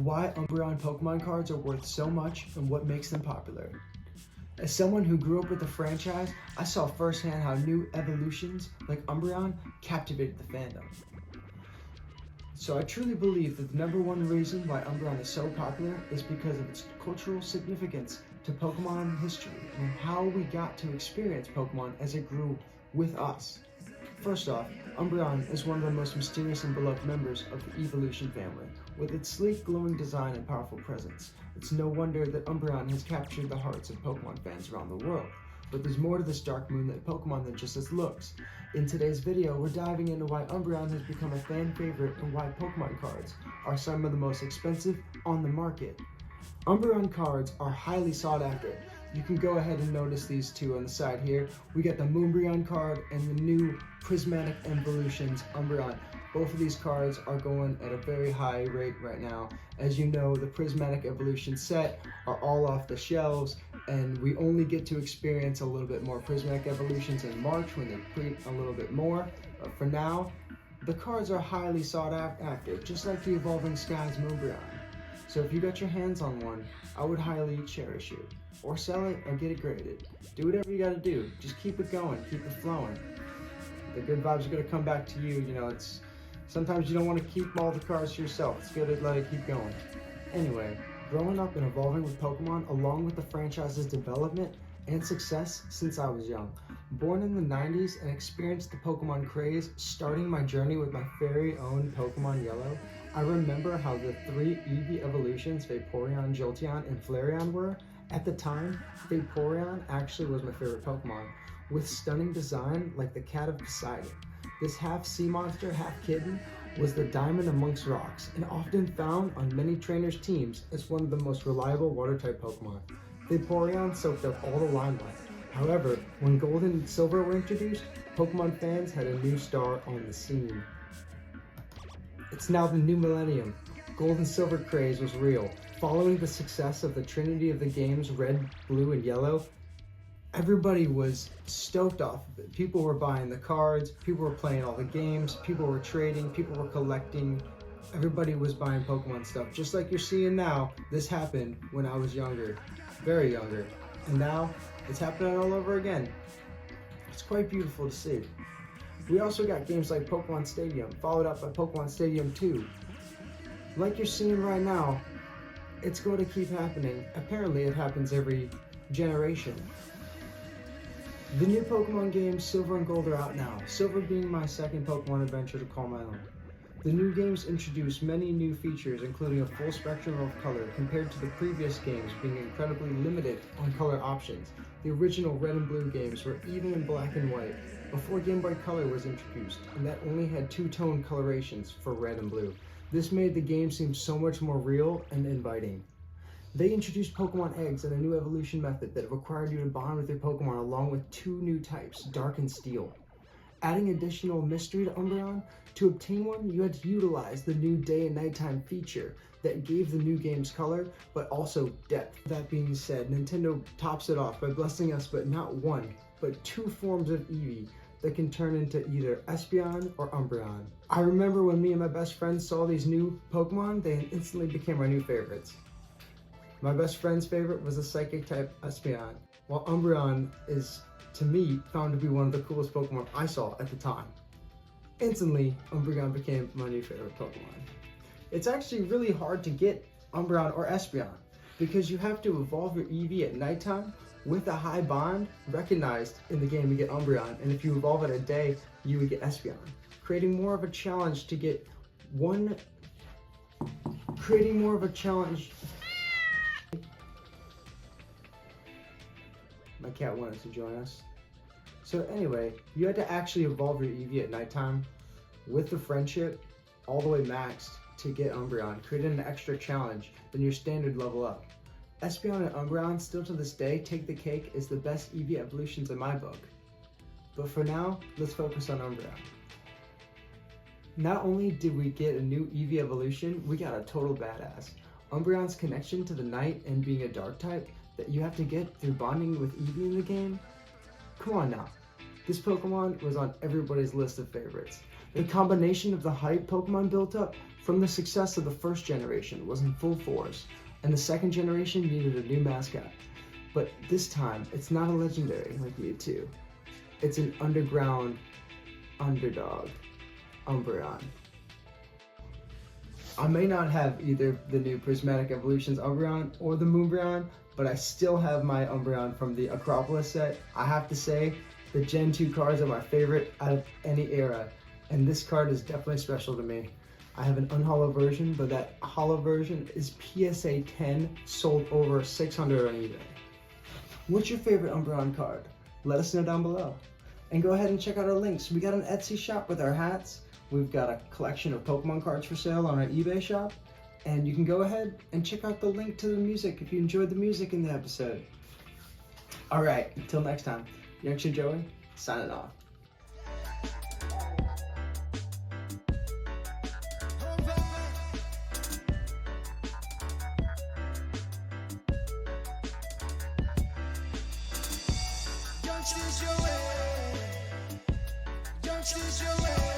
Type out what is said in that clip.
why Umbreon Pokemon cards are worth so much and what makes them popular. As someone who grew up with the franchise, I saw firsthand how new evolutions like Umbreon captivated the fandom. So I truly believe that the number one reason why Umbreon is so popular is because of its cultural significance to Pokemon history and how we got to experience Pokemon as it grew with us. First off, Umbreon is one of the most mysterious and beloved members of the Evolution family. With its sleek, glowing design and powerful presence, it's no wonder that Umbreon has captured the hearts of Pokemon fans around the world. But there's more to this dark moonlit Pokemon than just its looks. In today's video, we're diving into why Umbreon has become a fan favorite and why Pokemon cards are some of the most expensive on the market. Umbreon cards are highly sought after. You can go ahead and notice these two on the side here. We got the Moonbreon card and the new Prismatic Evolutions Umbreon. Both of these cards are going at a very high rate right now. As you know, the Prismatic Evolution set are all off the shelves, and we only get to experience a little bit more Prismatic Evolutions in March when they print a little bit more. But for now, the cards are highly sought after, just like the Evolving Skies Moonbreon. So if you got your hands on one, I would highly cherish it. Or sell it or get it graded. Do whatever you gotta do. Just keep it going, keep it flowing. The good vibes are gonna come back to you. You know, it's sometimes you don't want to keep all the cards to yourself. It's good to let it keep going. Anyway, growing up and evolving with Pokemon along with the franchise's development and success since I was young. Born in the 90s and experienced the Pokemon craze, starting my journey with my very own Pokemon Yellow, I remember how the three Eevee evolutions, Vaporeon, Jolteon, and Flareon were. At the time, Vaporeon actually was my favorite Pokemon, with stunning design like the Cat of Poseidon. This half sea monster, half kitten, was the diamond amongst rocks, and often found on many trainers' teams as one of the most reliable water-type Pokemon. Vaporeon soaked up all the limelight. However, when Gold and Silver were introduced, Pokemon fans had a new star on the scene. It's now the new millennium. Gold and Silver craze was real. Following the success of the trinity of the games Red, Blue, and Yellow, everybody was stoked off of it. People were buying the cards, people were playing all the games, people were trading, people were collecting. Everybody was buying Pokemon stuff. Just like you're seeing now, this happened when I was younger, very younger. And now, it's happening all over again. It's quite beautiful to see. We also got games like Pokemon Stadium, followed up by Pokemon Stadium 2. Like you're seeing right now, it's going to keep happening. Apparently it happens every generation. The new Pokemon games Silver and Gold are out now, Silver being my second Pokemon adventure to call my own. The new games introduce many new features, including a full spectrum of color compared to the previous games being incredibly limited on color options. The original Red and Blue games were even in black and white before Game Boy Color was introduced, and that only had two-tone colorations for Red and Blue. This made the game seem so much more real and inviting. They introduced Pokemon Eggs and a new evolution method that required you to bond with your Pokemon along with two new types, Dark and Steel. Adding additional mystery to Umbreon, to obtain one, you had to utilize the new day and nighttime feature that gave the new game's color, but also depth. That being said, Nintendo tops it off by blessing us with not one, but two forms of Eevee that can turn into either Espeon or Umbreon. I remember when me and my best friend saw these new Pokemon, they instantly became our new favorites. My best friend's favorite was a Psychic type Espeon, while Umbreon is, to me, found to be one of the coolest Pokemon I saw at the time. Instantly, Umbreon became my new favorite Pokemon. It's actually really hard to get Umbreon or Espeon, because you have to evolve your Eevee at nighttime with a high bond recognized in the game. You get Umbreon, and if you evolve it at day, you would get Espeon, creating more of a challenge to get one. Creating more of a challenge. My cat wanted to join us. So anyway, you had to actually evolve your Eevee at nighttime with the friendship all the way maxed to get Umbreon, creating an extra challenge than your standard level up. Espeon and Umbreon still to this day take the cake as the best Eevee evolutions in my book. But for now, let's focus on Umbreon. Not only did we get a new Eevee evolution, we got a total badass. Umbreon's connection to the night and being a dark type that you have to get through bonding with Eevee in the game? Come on now. This Pokemon was on everybody's list of favorites. The combination of the hype Pokemon built up from the success of the first generation was in full force, and the second generation needed a new mascot. But this time, it's not a legendary like Mewtwo. It's an underground underdog, Umbreon. I may not have either the new Prismatic Evolutions Umbreon or the Moonbreon, but I still have my Umbreon from the Acropolis set. I have to say, the Gen 2 cards are my favorite out of any era, and this card is definitely special to me. I have an unhollow version, but that hollow version is PSA 10, sold over 600 on eBay. What's your favorite Umbreon card? Let us know down below. And go ahead and check out our links. We got an Etsy shop with our hats. We've got a collection of Pokemon cards for sale on our eBay shop. And you can go ahead and check out the link to the music if you enjoyed the music in the episode. All right, until next time, Youngster Joey, signing off. Don't choose your way. Don't choose your way.